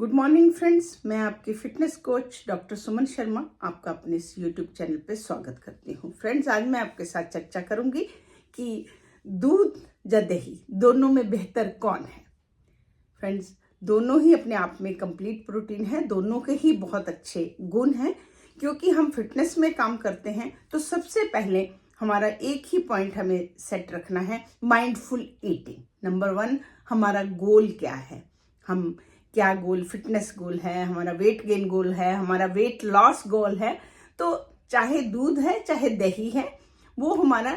Good morning friends, मैं आपकी fitness coach doctor Suman Sharma आपका अपने इस यूट्यूब चैनल पे स्वागत करती हूँ। फ्रेंड्स, आज मैं आपके साथ चर्चा करूंगी कि दूध या दही दोनों में बेहतर कौन है। फ्रेंड्स, दोनों ही अपने आप में कंप्लीट प्रोटीन है, दोनों के ही बहुत अच्छे गुण हैं। क्योंकि हम फिटनेस में काम करते हैं तो सबसे पहले हमारा एक ही पॉइंट हमें सेट रखना है, माइंडफुल ईटिंग। नंबर 1, हमारा गोल क्या है, हम क्या गोल, फिटनेस गोल है, हमारा वेट गेन गोल है, हमारा वेट लॉस गोल है। तो चाहे दूध है चाहे दही है, वो हमारा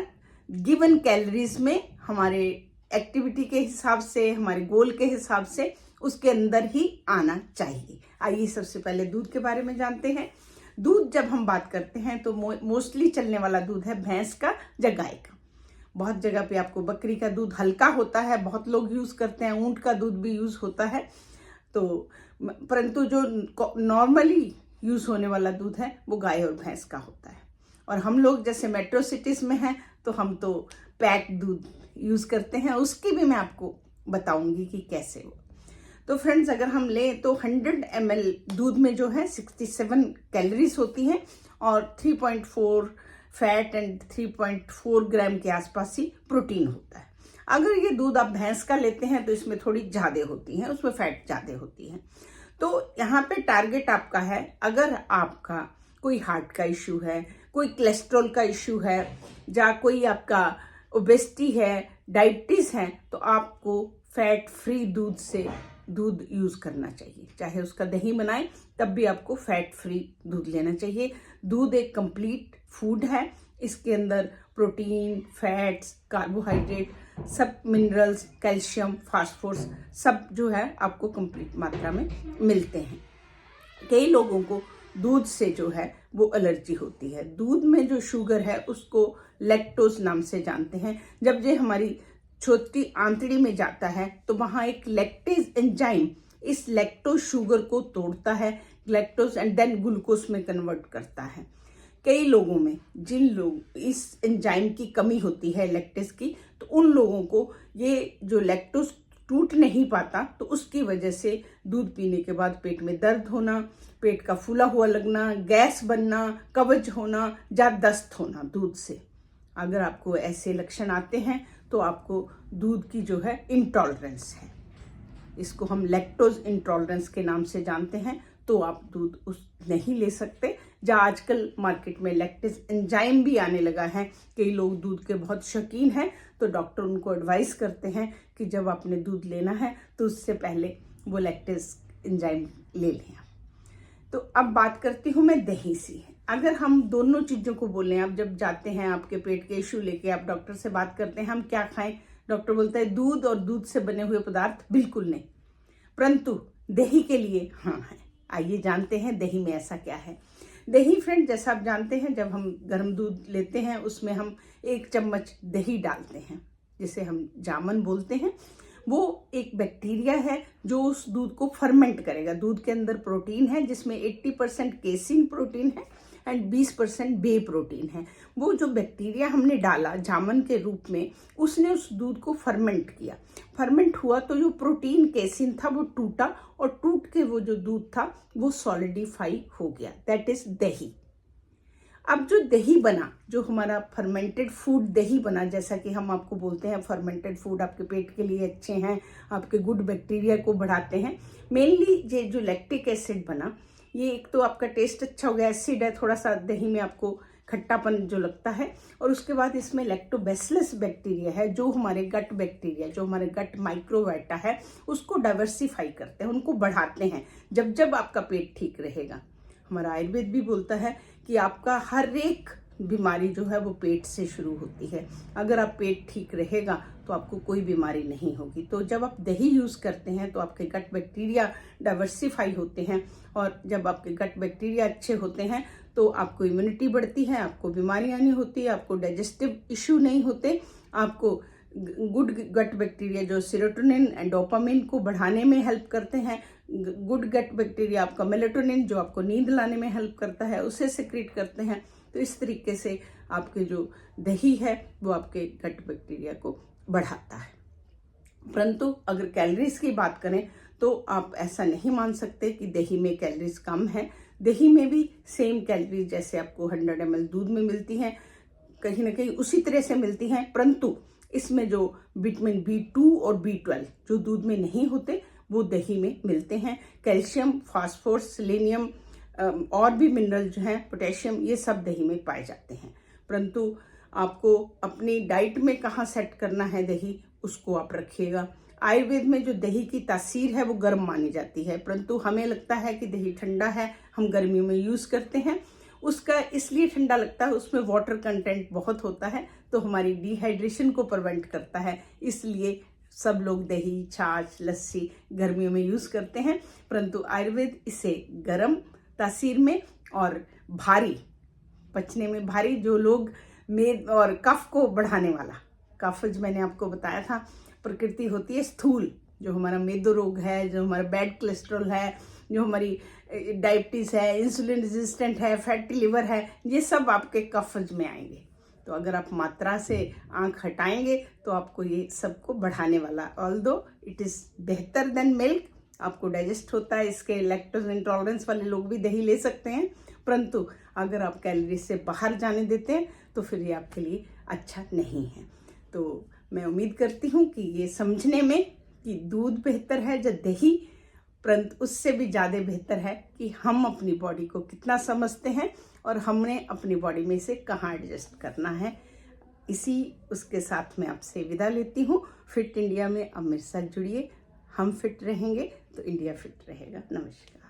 गिवन कैलोरीज में हमारे एक्टिविटी के हिसाब से, हमारे गोल के हिसाब से उसके अंदर ही आना चाहिए। आइए सबसे पहले दूध के बारे में जानते हैं। दूध जब हम बात करते हैं तो मोस्टली चलने वाला दूध है भैंस का या गाय का। बहुत जगह पे आपको बकरी का दूध हल्का होता है, बहुत लोग यूज करते हैं, ऊंट का दूध भी यूज होता है। तो परंतु जो नॉर्मली यूज होने वाला दूध है वो गाय और भैंस का होता है। और हम लोग जैसे मेट्रो सिटीज में हैं तो हम तो पैक दूध यूज करते हैं, उसकी भी मैं आपको बताऊंगी कि कैसे हो। तो फ्रेंड्स, अगर हम लें तो 100 ml दूध में जो है 67 कैलोरीज होती हैं और 3.4 फैट एंड 3.4 ग्राम के आसपास ही प्रोटीन होता है। अगर ये दूध आप भैंस का लेते हैं तो इसमें थोड़ी ज़्यादा होती है, उसमें फैट ज़्यादा होती है। तो यहाँ पे टारगेट आपका है, अगर आपका कोई हार्ट का इश्यू है, कोई कोलेस्ट्रॉल का इश्यू है, या कोई आपका ओबेसिटी है, डायबिटीज है, तो आपको फैट फ्री दूध से दूध यूज करना चाहिए। चाहे उसका दही बनाए तब भी आपको फैट फ्री दूध लेना चाहिए। दूध एक कंप्लीट फूड है, इसके अंदर प्रोटीन, फैट्स, कार्बोहाइड्रेट, सब मिनरल्स, कैल्शियम, फास्फोरस सब जो है आपको कंप्लीट मात्रा में मिलते हैं। कई लोगों को दूध से जो है वो एलर्जी होती है। दूध में जो शुगर है उसको लैक्टोज नाम से जानते हैं। जब ये हमारी छोटी आंतड़ी में जाता है तो वहाँ एक लैक्टेज एंजाइम इस लैक्टोज शुगर को तोड़ता है, लैक्टोज एंड देन ग्लूकोज में कन्वर्ट करता है। कई लोगों में जिन लोग इस एंजाइम की कमी होती है लैक्टेज की, तो उन लोगों को ये जो लैक्टोज टूट नहीं पाता, तो उसकी वजह से दूध पीने के बाद पेट में दर्द होना, पेट का फूला हुआ लगना, गैस बनना, कब्ज होना या दस्त होना दूध से। अगर आपको ऐसे लक्षण आते हैं तो आपको दूध की जो है इंटॉलरेंस है, इसको हम लैक्टोज इंटॉलरेंस के नाम से जानते हैं। तो आप दूध नहीं ले सकते। जहाँ आजकल मार्केट में लैक्टेज एंजाइम भी आने लगा है, कई लोग दूध के बहुत शौकीन हैं, तो डॉक्टर उनको एडवाइस करते हैं कि जब आपने दूध लेना है तो उससे पहले वो लैक्टेज एंजाइम ले लें। तो अब बात करती हूँ मैं दही से। अगर हम दोनों चीज़ों को बोलें, आप जब जाते हैं आपके पेट के इशू लेके, आप डॉक्टर से बात करते हैं हम क्या खाएं, डॉक्टर बोलता है दूध और दूध से बने हुए पदार्थ बिल्कुल नहीं, परंतु दही के लिए हाँ है। आइए जानते हैं दही में ऐसा क्या है। दही फ्रेंड, जैसा आप जानते हैं, जब हम गर्म दूध लेते हैं उसमें हम 1 चम्मच दही डालते हैं, जिसे हम जामन बोलते हैं। वो एक बैक्टीरिया है जो उस दूध को फर्मेंट करेगा। दूध के अंदर प्रोटीन है जिसमें 80% केसिन प्रोटीन है एंड 20% बे प्रोटीन है। वो जो बैक्टीरिया हमने डाला जामन के रूप में, उसने उस दूध को फर्मेंट किया। फर्मेंट हुआ तो जो प्रोटीन केसिन था वो टूटा और टूट के वो जो दूध था वो सॉलिडिफाई हो गया, दैट इज दही। अब जो दही बना, जो हमारा फर्मेंटेड फूड दही बना, जैसा कि हम आपको बोलते हैं फर्मेंटेड फूड आपके पेट के लिए अच्छे हैं, आपके गुड बैक्टीरिया को बढ़ाते हैं। मेनली ये जो लैक्टिक एसिड बना, ये एक तो आपका टेस्ट अच्छा हो गया, एसिड है, थोड़ा सा दही में आपको खट्टापन जो लगता है, और उसके बाद इसमें लैक्टोबैसिलस बैक्टीरिया है जो हमारे गट बैक्टीरिया, जो हमारे गट माइक्रोबायोटा है, उसको डाइवर्सिफाई करते हैं, उनको बढ़ाते हैं जब जब आपका पेट ठीक रहेगा। हमारा आयुर्वेद भी बोलता है कि आपका हर एक बीमारी जो है वो पेट से शुरू होती है। अगर आप पेट ठीक रहेगा तो आपको कोई बीमारी नहीं होगी। तो जब आप दही यूज़ करते हैं तो आपके गट बैक्टीरिया डाइवर्सिफाई होते हैं, और जब आपके गट बैक्टीरिया अच्छे होते हैं तो आपको इम्यूनिटी बढ़ती है, आपको बीमारियाँ नहीं होती, आपको डाइजेस्टिव इश्यू नहीं होते, आपको गुड गट बैक्टीरिया जो सेरोटोनिन एंड डोपामिन को बढ़ाने में हेल्प करते हैं, गुड गट बैक्टीरिया आपका मेलेटोनिन जो आपको नींद लाने में हेल्प करता है उसे सिक्रीट करते हैं। तो इस तरीके से आपके जो दही है वो आपके गट बैक्टीरिया को बढ़ाता है। परंतु अगर कैलोरीज की बात करें तो आप ऐसा नहीं मान सकते कि दही में कैलोरीज कम है। दही में भी सेम कैलोरी जैसे आपको 100 ml दूध में मिलती हैं, कहीं ना कहीं उसी तरह से मिलती हैं, परंतु इसमें जो विटामिन B2 और B12 जो दूध में नहीं होते वो दही में मिलते हैं। कैल्शियम, फास्फोरस, सेलेनियम और भी मिनरल जो हैं, पोटेशियम, ये सब दही में पाए जाते हैं। परंतु आपको अपनी डाइट में कहाँ सेट करना है दही, उसको आप रखिएगा। आयुर्वेद में जो दही की तासीर है वो गर्म मानी जाती है, परंतु हमें लगता है कि दही ठंडा है, हम गर्मियों में यूज़ करते हैं। उसका इसलिए ठंडा लगता है, उसमें वाटर कंटेंट बहुत होता है, तो हमारी डिहाइड्रेशन को प्रिवेंट करता है, इसलिए सब लोग दही, छाछ, लस्सी गर्मियों में यूज़ करते हैं। परंतु आयुर्वेद इसे गर्म तासीर में और भारी, पचने में भारी, जो लोग मेद और कफ को बढ़ाने वाला, कफ मैंने आपको बताया था प्रकृति होती है स्थूल, जो हमारा मेदो रोग है, जो हमारा बैड कोलेस्ट्रॉल है, जो हमारी डायबिटीज़ है, इंसुलिन रेजिस्टेंट है, फैटी लिवर है, ये सब आपके कफज में आएंगे। तो अगर आप मात्रा से आंख हटाएंगे तो आपको ये सबको बढ़ाने वाला, ऑल्दो इट इज़ बेहतर देन मिल्क, आपको डाइजेस्ट होता है। इसके लैक्टोज इंटॉलरेंस वाले लोग भी दही ले सकते हैं, परंतु अगर आप कैलोरी से बाहर जाने देते हैं तो फिर ये आपके लिए अच्छा नहीं है। तो मैं उम्मीद करती हूँ कि ये समझने में कि दूध बेहतर है या दही, परंतु उससे भी ज़्यादा बेहतर है कि हम अपनी बॉडी को कितना समझते हैं और हमने अपनी बॉडी में से कहाँ एडजस्ट करना है। इसी उसके साथ मैं आपसे विदा लेती हूँ। फिट इंडिया में अब मेरे साथ जुड़िए, हम फिट रहेंगे तो इंडिया फिट रहेगा। नमस्कार।